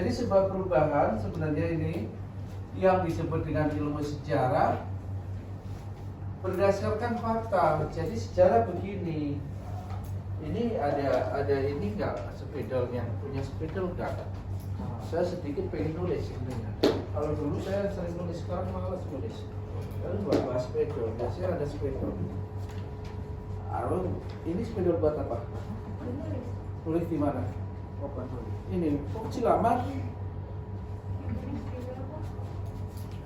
Jadi sebuah perubahan sebenarnya ini yang disebut dengan ilmu sejarah berdasarkan fakta. Jadi sejarah begini. Ini ada ini enggak spidolnya? Punya spidol enggak? Saya sedikit pengen nulis sebenarnya. Kalau dulu saya sering nulis, sekarang malas nulis. Lalu bahas spidol, biasanya ada spidol. Ini spidol buat apa? Tulis di mana? Ini kecil amat.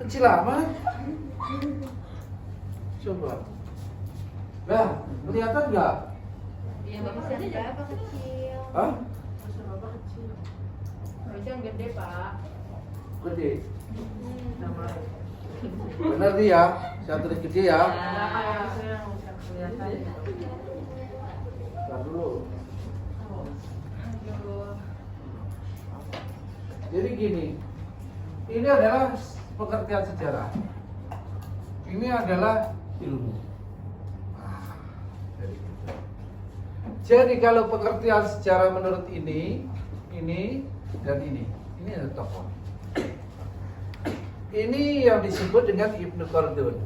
Kecil amat. Coba. Nah, kelihatan nggak? Iya, bapak berapa kecil? Hah? Masa bapak kecil? Harusnya yang gede, Pak. Gede. Sama. Benar nih ya, saya tulis gede ya. Nah, harusnya yang bisa kelihatan. Bentar dulu. Aduh. Jadi gini, ini adalah pengertian sejarah. Ini adalah ilmu. Jadi kalau pengertian sejarah menurut ini dan ini ada tokoh. Ini yang disebut dengan Ibnu Khaldun.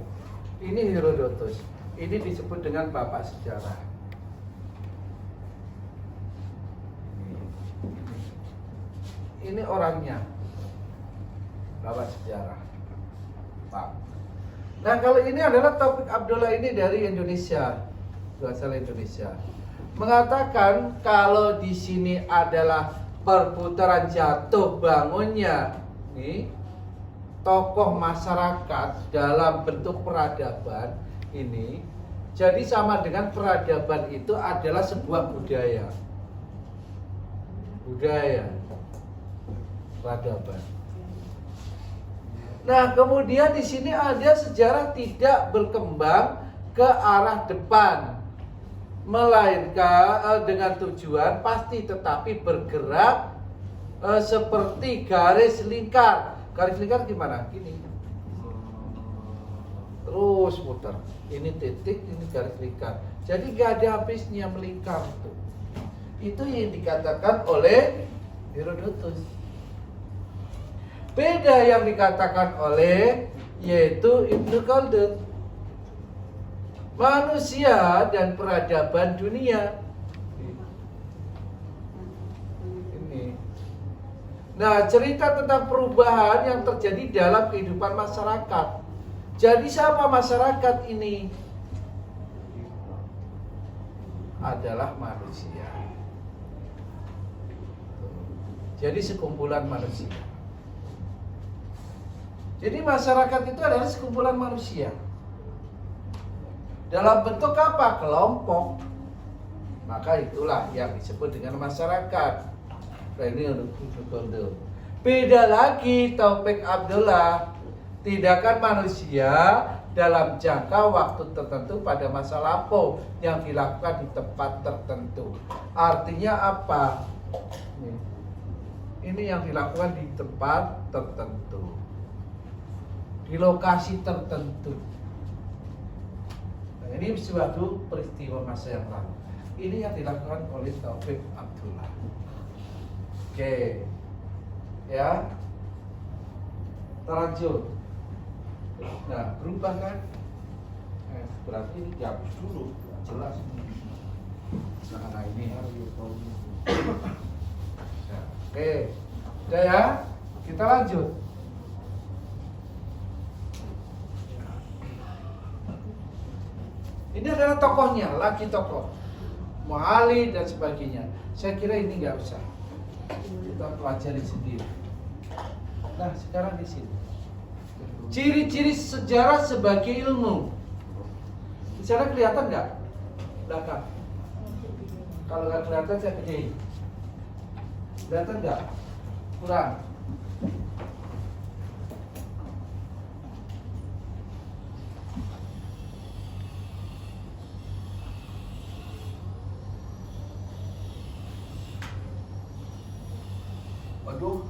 Ini Herodotus. Ini disebut dengan bapak sejarah. Ini orangnya, bapak sejarah. Pak. Nah kalau ini adalah Taufik Abdullah, ini dari Indonesia, berasal Indonesia. Mengatakan kalau di sini adalah perputaran jatuh bangunnya nih tokoh masyarakat dalam bentuk peradaban ini. Jadi sama dengan peradaban itu adalah sebuah budaya. Peradaban. Nah, kemudian di sini ada sejarah tidak berkembang ke arah depan, melainkan dengan tujuan pasti tetapi bergerak seperti garis lingkar. Garis lingkar gimana? Gini. Terus muter. Ini titik, ini garis lingkar. Jadi gak ada habisnya melingkar itu. Itu yang dikatakan oleh Herodotus. Beda yang dikatakan oleh yaitu Ibnu Khaldun. Manusia dan peradaban dunia. Ini. Nah, cerita tentang perubahan yang terjadi dalam kehidupan masyarakat. Jadi siapa masyarakat ini? Adalah manusia. Jadi sekumpulan manusia. Jadi masyarakat itu adalah sekumpulan manusia. Dalam bentuk apa? Kelompok. Maka itulah yang disebut dengan masyarakat. Nah, ini untuk beda lagi Taufik Abdullah. Tidakkan manusia dalam jangka waktu tertentu pada masa lampau yang dilakukan di tempat tertentu. Artinya apa? Ini yang dilakukan di tempat tertentu, di lokasi tertentu. Nah, ini suatu peristiwa masa yang lalu. Ini yang dilakukan oleh Taufik Abdullah. Oke, ya, terlanjur. Nah, berubah kan? Berarti ini dihapus dulu, jelas. Nah, ini. Nah, oke, udah ya, kita lanjut. Ini adalah tokohnya, lagi tokoh Mu'ali dan sebagainya. Saya kira ini nggak usah, kita pelajari sendiri. Nah, sekarang di sini ciri-ciri sejarah sebagai ilmu. Di sana kelihatan nggak? Belakang. Kalau nggak kelihatan saya gedein. Kelihatan nggak? Kurang. Waduh,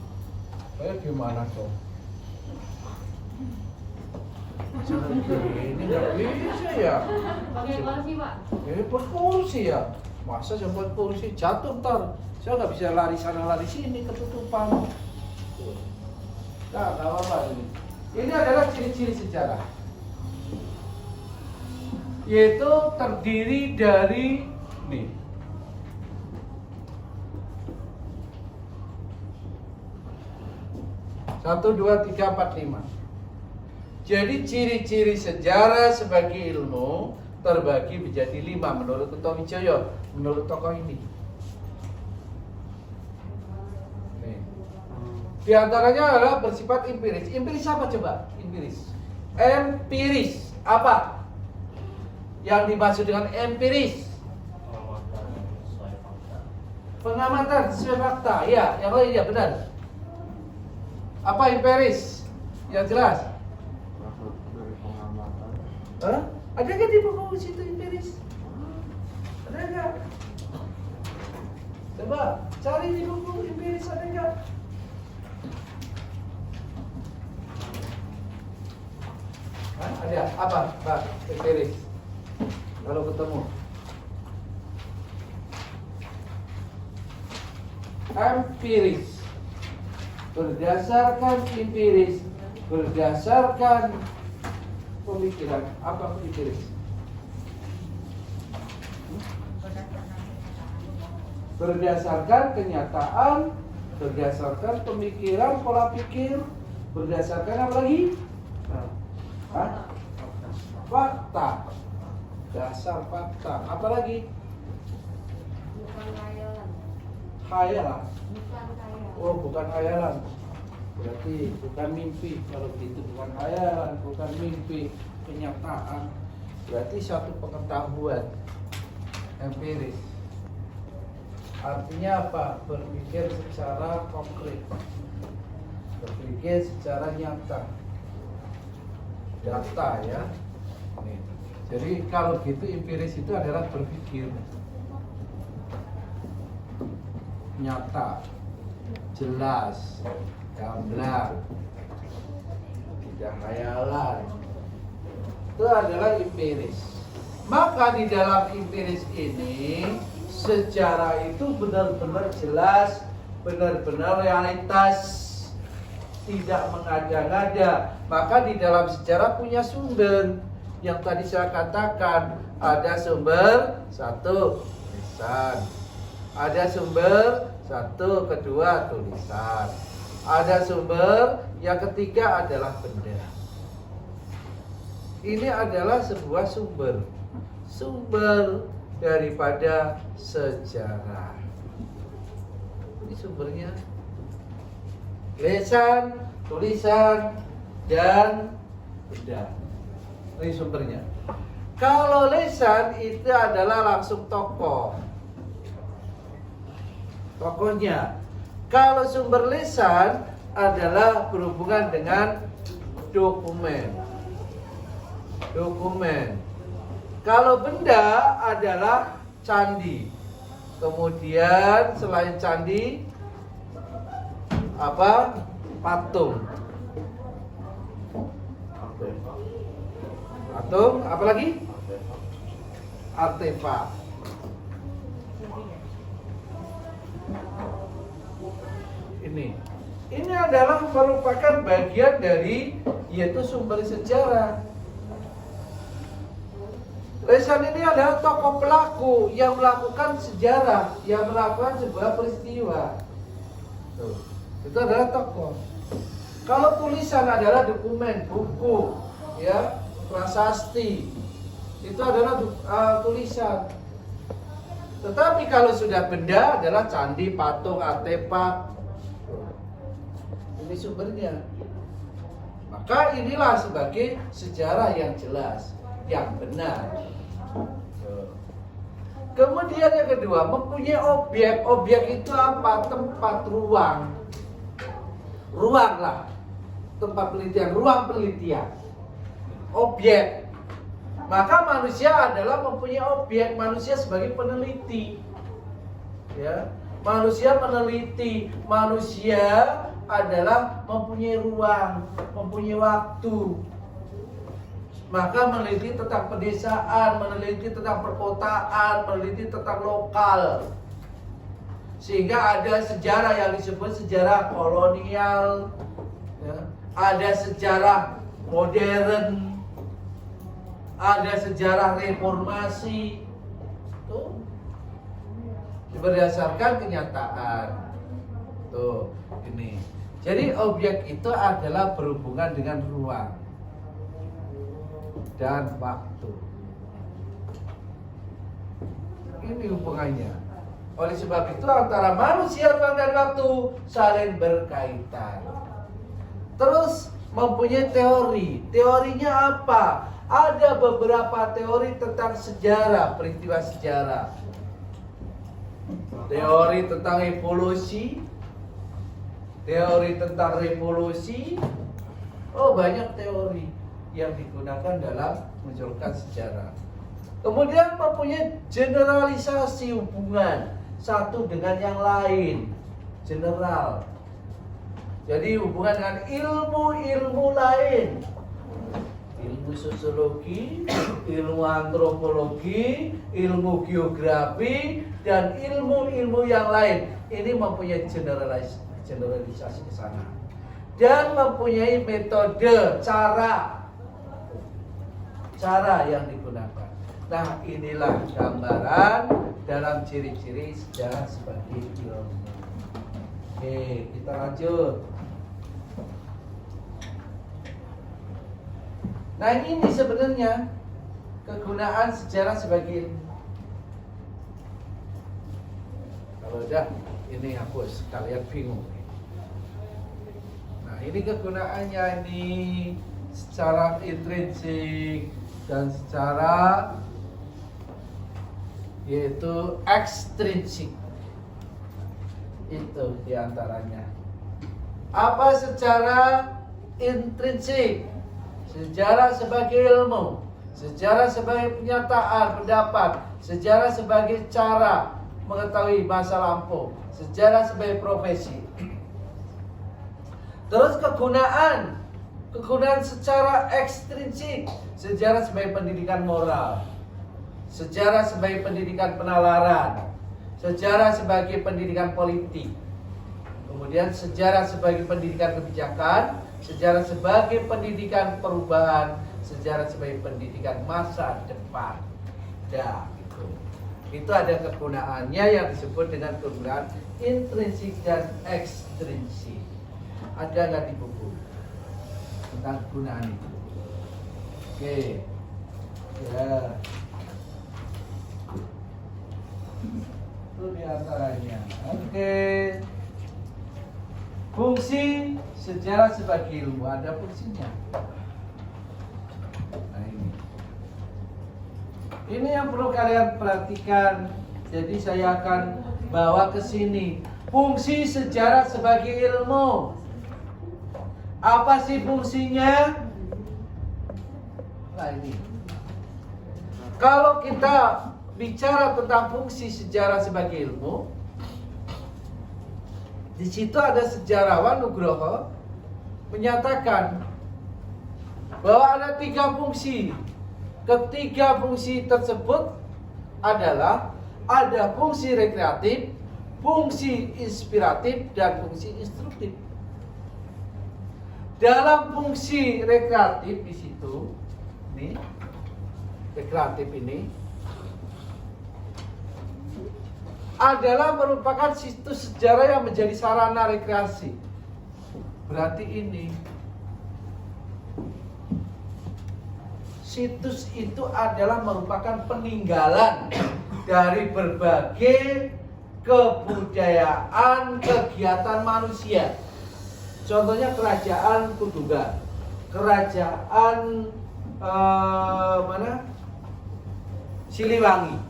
saya gimana dong? Ini nggak bisa ya. Pakai kursi, Pak. Buat kursi ya. Masa saya buat kursi jatuh ntar. Saya nggak bisa lari sana lari sini, ketutupan. Nah, nggak apa-apa ini. Ini adalah ciri-ciri sejarah. Yaitu terdiri dari nih. Satu, dua, tiga, empat, lima. Jadi ciri-ciri sejarah sebagai ilmu terbagi menjadi 5 menurut Utomijoyo, menurut tokoh ini. Nih. Di antaranya adalah bersifat empiris. Empiris apa coba? Empiris. Empiris apa? Yang dimaksud dengan empiris? Pengamatan sesuai fakta. Ya, yang lain ya benar. Apa empiris? Yang jelas. Dari pengamatan. Hah? Ada nggak di buku situ empiris? Ada nggak? Coba cari di buku empiris ada nggak? Hah? Ada apa? Pak, empiris. Kalau ketemu. Empiris. Berdasarkan empiris, berdasarkan pemikiran. Apa empiris? Berdasarkan kenyataan, berdasarkan pemikiran, pola pikir, berdasarkan apa lagi? Hah? Fakta. Dasar fakta. Apa lagi? Bukan khayalan. Khayalan. Bukan khayalan. Oh, bukan khayalan. Berarti bukan mimpi. Kalau gitu bukan khayalan, bukan mimpi, kenyataan. Berarti satu pengetahuan empiris. Artinya apa? Berpikir secara konkret. Berpikir secara nyata. Data ya. Nih. Jadi kalau gitu empiris itu adalah berpikir nyata, jelas, gamblang, tidak khayalan. Itu adalah empiris. Maka di dalam empiris ini sejarah itu benar-benar jelas, benar-benar realitas, tidak mengada-ngada. Maka di dalam sejarah punya sumber. Yang tadi saya katakan, ada sumber satu, lisan. Ada sumber satu, kedua tulisan. Ada sumber yang ketiga adalah benda. Ini adalah sebuah sumber daripada sejarah. Ini sumbernya lisan, tulisan, dan benda. Ini sumbernya. Kalau lisan itu adalah langsung tokoh. Tokohnya. Kalau sumber lisan adalah berhubungan dengan dokumen. Dokumen. Kalau benda adalah candi. Kemudian selain candi apa? Patung. Patung, apa lagi? Artefak. Ini adalah merupakan bagian dari yaitu sumber sejarah. Lisan ini adalah tokoh pelaku yang melakukan sejarah, yang melakukan sebuah peristiwa. Tuh, itu adalah tokoh. Kalau tulisan adalah dokumen, buku, ya, prasasti, itu adalah tulisan. Tetapi kalau sudah benda adalah candi, patung, artefak. Ini sumbernya. Maka inilah sebagai sejarah yang jelas, yang benar. Kemudian yang kedua, mempunyai objek. Objek itu apa? Tempat, ruang. Ruang lah. Tempat penelitian, ruang penelitian. Objek. Maka manusia adalah mempunyai objek. Manusia sebagai peneliti. Ya. Manusia meneliti. Manusia adalah mempunyai ruang, mempunyai waktu. Maka meneliti tentang pedesaan, meneliti tentang perkotaan, meneliti tentang lokal. Sehingga ada sejarah yang disebut sejarah kolonial, ya. Ada sejarah modern, ada sejarah reformasi, tuh berdasarkan kenyataan. Tuh, ini. Jadi objek itu adalah berhubungan dengan ruang dan waktu. Ini hubungannya. Oleh sebab itu antara manusia, ruang dan waktu saling berkaitan. Terus mempunyai teori. Teorinya apa? Ada beberapa teori tentang sejarah, peristiwa sejarah. Teori tentang evolusi, teori tentang revolusi. Oh, banyak teori yang digunakan dalam menunjukkan sejarah. Kemudian mempunyai generalisasi hubungan satu dengan yang lain, general. Jadi hubungan dengan ilmu-ilmu lain, ilmu sosiologi, ilmu antropologi, ilmu geografi, dan ilmu-ilmu yang lain. Ini mempunyai generalisasi ke sana. Dan mempunyai metode, cara yang digunakan. Nah, inilah gambaran dalam ciri-ciri sejarah sebagai ilmu. Oke, kita lanjut. Nah, ini sebenarnya kegunaan sejarah sebagai ilmu. Kalau udah ini hapus, kalian bingung. Nah, ini kegunaannya ini secara intrinsik dan secara yaitu ekstrinsik. Itu diantaranya. Apa secara intrinsik? Sejarah sebagai ilmu, sejarah sebagai penyataan pendapat, sejarah sebagai cara mengetahui masa lampau, sejarah sebagai profesi. Terus kegunaan secara ekstrinsik, sejarah sebagai pendidikan moral, sejarah sebagai pendidikan penalaran, sejarah sebagai pendidikan politik, kemudian sejarah sebagai pendidikan kebijakan, sejarah sebagai pendidikan perubahan, sejarah sebagai pendidikan masa depan. Ya, itu ada kegunaannya yang disebut dengan kegunaan intrinsik dan ekstrinsik. Ada nggak di buku tentang kegunaan itu? Oke, ya. Itu diantaranya. Oke. Fungsi sejarah sebagai ilmu, ada fungsinya. Nah, ini yang perlu kalian perhatikan. Jadi saya akan bawa ke sini. Fungsi sejarah sebagai ilmu. Apa sih fungsinya? Nah, ini. Kalau kita bicara tentang fungsi sejarah sebagai ilmu, di situ ada sejarawan Nugroho menyatakan bahwa ada 3 fungsi. Ketiga fungsi tersebut adalah ada fungsi rekreatif, fungsi inspiratif, dan fungsi instruktif. Dalam fungsi rekreatif di situ, nih, rekreatif ini adalah merupakan situs sejarah yang menjadi sarana rekreasi. Berarti ini situs itu adalah merupakan peninggalan dari berbagai kebudayaan, kegiatan manusia. Contohnya kerajaan Kuduga, kerajaan Siliwangi,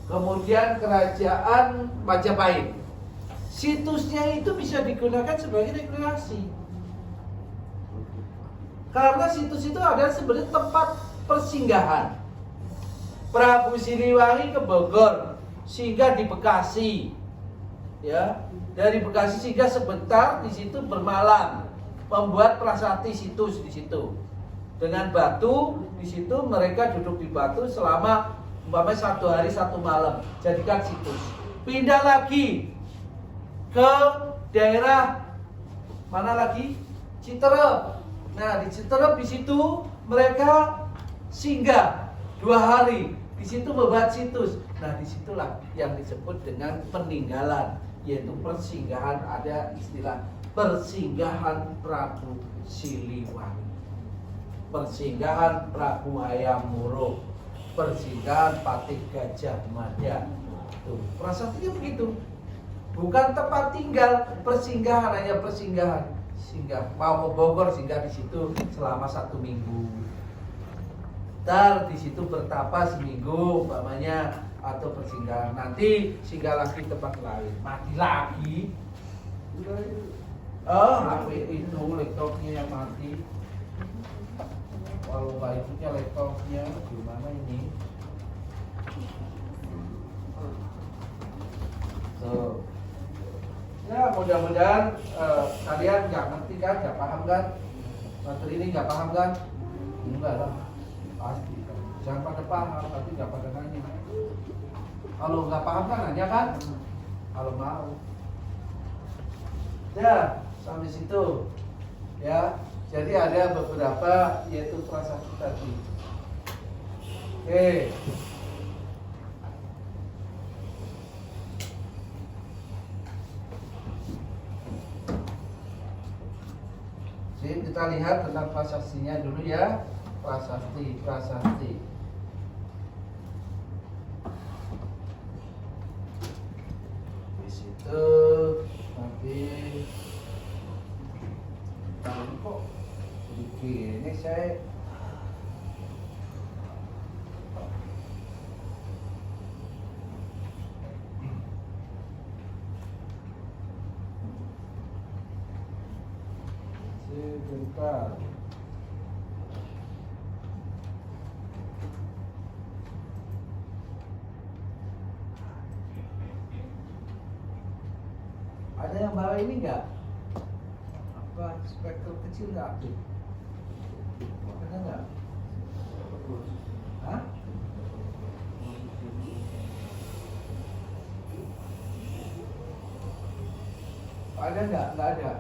kemudian kerajaan Majapahit. Situsnya itu bisa digunakan sebagai rekreasi. Karena situs itu adalah sebenarnya tempat persinggahan. Prabu Siliwangi ke Bogor, singgah di Bekasi. Ya, dari Bekasi singgah sebentar di situ bermalam, membuat prasasti situs di situ. Dengan batu di situ mereka duduk di batu selama 1 hari 1 malam, jadikan situs. Pindah lagi ke daerah mana lagi? Citerep. Nah, di Citerep di situ mereka singgah 2 hari. Di situ membuat situs. Nah, disitulah yang disebut dengan peninggalan, yaitu persinggahan. Ada istilah persinggahan Prabu Siliwangi, persinggahan Prabu Hayam Wuruk, persinggahan Patih Gajah Mada. Tuh, prasastinya begitu. Bukan tempat tinggal, persinggahan, hanya persinggahan. Singgah, mau ke Bogor singgah di situ selama 1 minggu. Ntar di situ bertapa seminggu umpamanya, atau persinggahan. Nanti singgah lagi tempat lain. Mati lagi. Oh, HP itu laptopnya yang mati. Kalau nggak itunya laptopnya gimana ini? So, ya mudah-mudahan kalian nggak ngerti kan, nggak paham kan? Materi ini nggak paham kan? Enggak lah, pasti. Jangan pada paham, tapi nggak pada nanya. Kalau nggak paham kan nanya kan? Kalau mau. Ya, sampai situ. Ya, jadi ada beberapa yaitu prasasti tadi. Oke. Jadi kita lihat tentang prasastinya dulu ya. Prasasti. Di situ nanti kok begini saya. Sebentar. Ada yang bawa ini enggak? Apa spektrum kecil enggak aktif? Ada enggak? Hah? Ada enggak? Enggak ada.